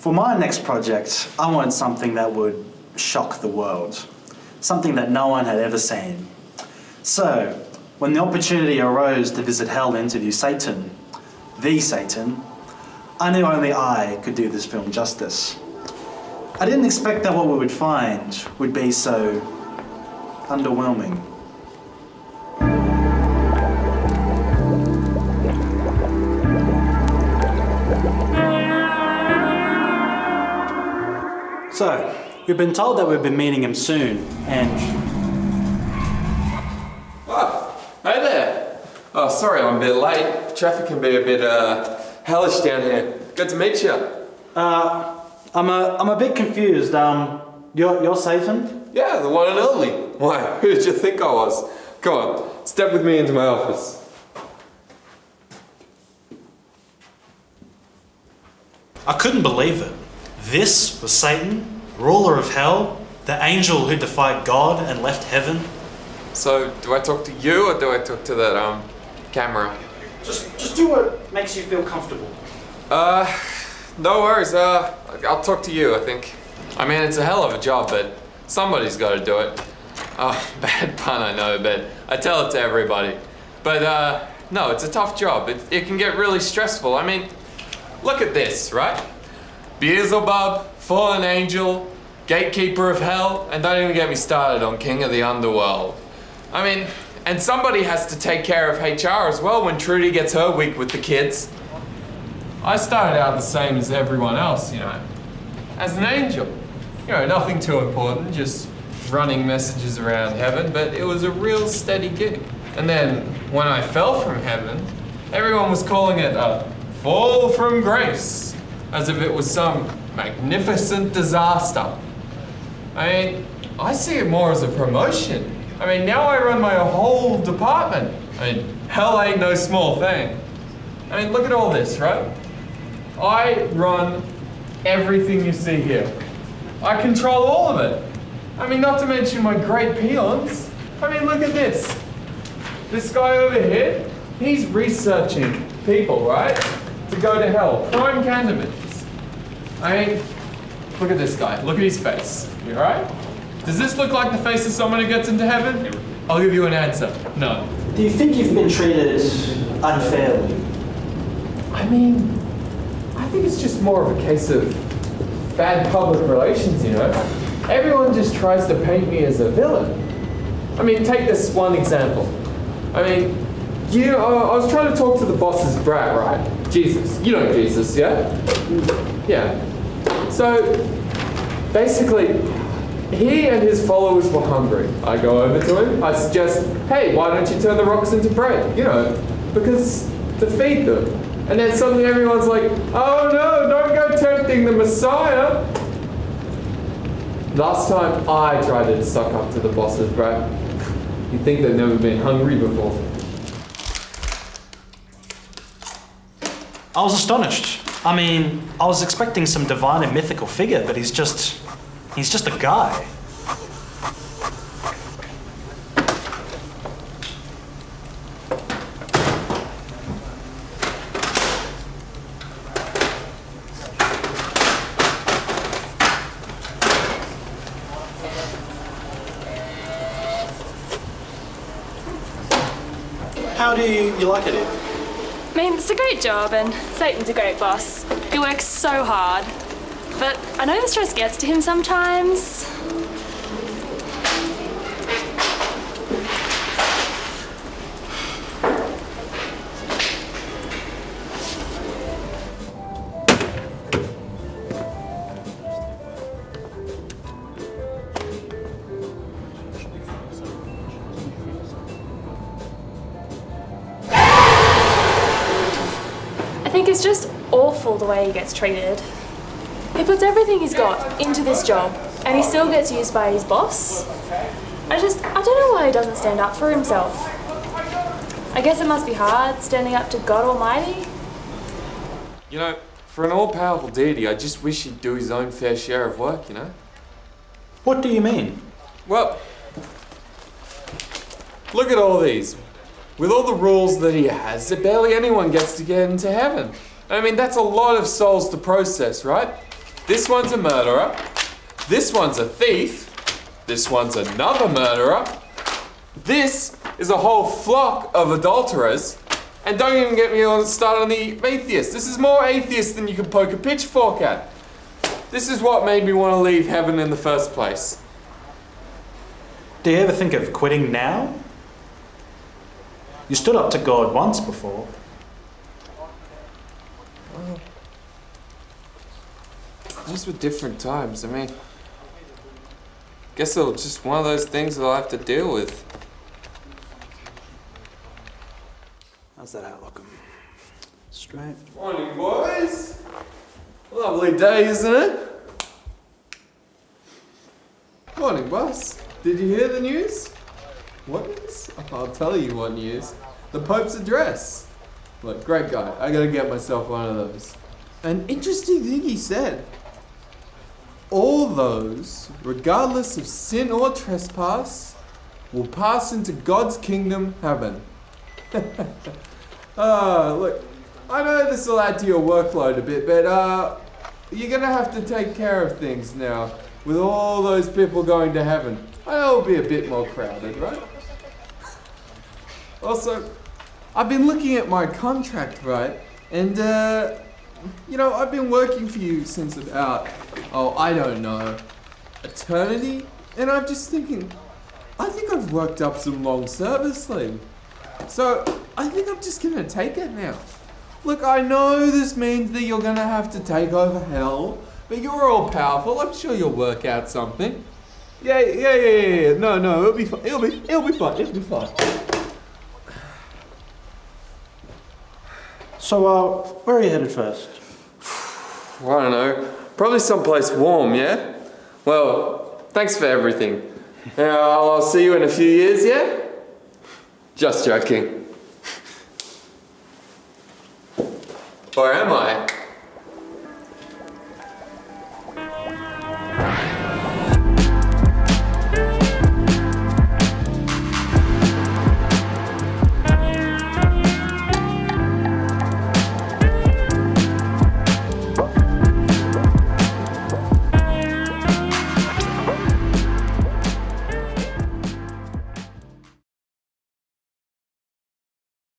For my next project, I wanted something that would shock the world. Something that no one had ever seen. So, when the opportunity arose to visit hell to interview Satan, the Satan, I knew only I could do this film justice. I didn't expect that what we would find would be so underwhelming. So, we've been told that we've been meeting him soon, and... Oh, hey there. Oh, sorry I'm a bit late. Traffic can be a bit, hellish down here. Good to meet you. I'm a bit confused. You're Satan? Yeah, the one and only. Why, who did you think I was? Come on, step with me into my office. I couldn't believe it. This was Satan, ruler of hell, the angel who defied God and left heaven. So, do I talk to you or do I talk to that, camera? Just do what makes you feel comfortable. No worries, I'll talk to you, I think. I mean, it's a hell of a job, but somebody's gotta do it. Oh, bad pun, I know, but I tell it to everybody. But, no, it's a tough job. It can get really stressful. I mean, look at this, right? Beelzebub, fallen angel, gatekeeper of hell, and don't even get me started on king of the underworld. I mean, and somebody has to take care of HR as well when Trudy gets her week with the kids. I started out the same as everyone else, you know, as an angel. You know, nothing too important, just running messages around heaven, but it was a real steady gig. And then, when I fell from heaven, everyone was calling it a fall from grace, as if it was some magnificent disaster. I mean, I see it more as a promotion. I mean, now I run my whole department. I mean, hell ain't no small thing. I mean, look at all this, right? I run everything you see here. I control all of it. I mean, not to mention my great peons. I mean, look at this. This guy over here, he's researching people, right? To go to hell, prime candidates. I mean, look at this guy, look at his face, you alright? Does this look like the face of someone who gets into heaven? I'll give you an answer, no. Do you think you've been treated unfairly? I mean, I think it's just more of a case of bad public relations, you know? Everyone just tries to paint me as a villain. I mean, take this one example. I mean, I was trying to talk to the boss's brat, right? Jesus. You know Jesus, yeah? Yeah. So, basically, he and his followers were hungry. I go over to him, I suggest, hey, why don't you turn the rocks into bread? You know, because to feed them. And then suddenly everyone's like, oh no, don't go tempting the Messiah. Last time I tried to suck up to the boss's brat, you'd think they'd never been hungry before. I was astonished. I mean, I was expecting some divine and mythical figure, but he's just a guy. How do you like it here? I mean, it's a great job and Satan's a great boss. He works so hard. But I know the stress gets to him sometimes. I think it's just awful the way he gets treated. He puts everything he's got into this job and he still gets used by his boss. I don't know why he doesn't stand up for himself. I guess it must be hard standing up to God Almighty. You know, for an all-powerful deity, I just wish he'd do his own fair share of work, you know? What do you mean? Well, look at all these. With all the rules that he has, barely anyone gets to get into heaven. I mean, that's a lot of souls to process, right? This one's a murderer. This one's a thief. This one's another murderer. This is a whole flock of adulterers. And don't even get me started on the atheists. This is more atheists than you can poke a pitchfork at. This is what made me want to leave heaven in the first place. Do you ever think of quitting now? You stood up to God once before. Well, those were different times. I mean, guess it's just one of those things that I'll have to deal with. How's that outlook? Straight. Morning, boys. Lovely day, isn't it? Morning, boss. Did you hear the news? What news? I'll tell you what news. The Pope's address. Look, great guy. I gotta get myself one of those. An interesting thing he said. All those, regardless of sin or trespass, will pass into God's kingdom, heaven. Look, I know this will add to your workload a bit, but you're gonna have to take care of things now. With all those people going to heaven, I know it'll be a bit more crowded, right? Also, I've been looking at my contract, right? And, I've been working for you since about, I don't know, eternity? And I'm just thinking, I think I've worked up some long service leave. So, I think I'm just gonna take it now. Look, I know this means that you're gonna have to take over hell, but you're all powerful. I'm sure you'll work out something. Yeah. No, it'll be fine. It'll be fine. So, where are you headed first? I don't know. Probably someplace warm, yeah? Well, thanks for everything. I'll see you in a few years, yeah? Just joking. Or am I?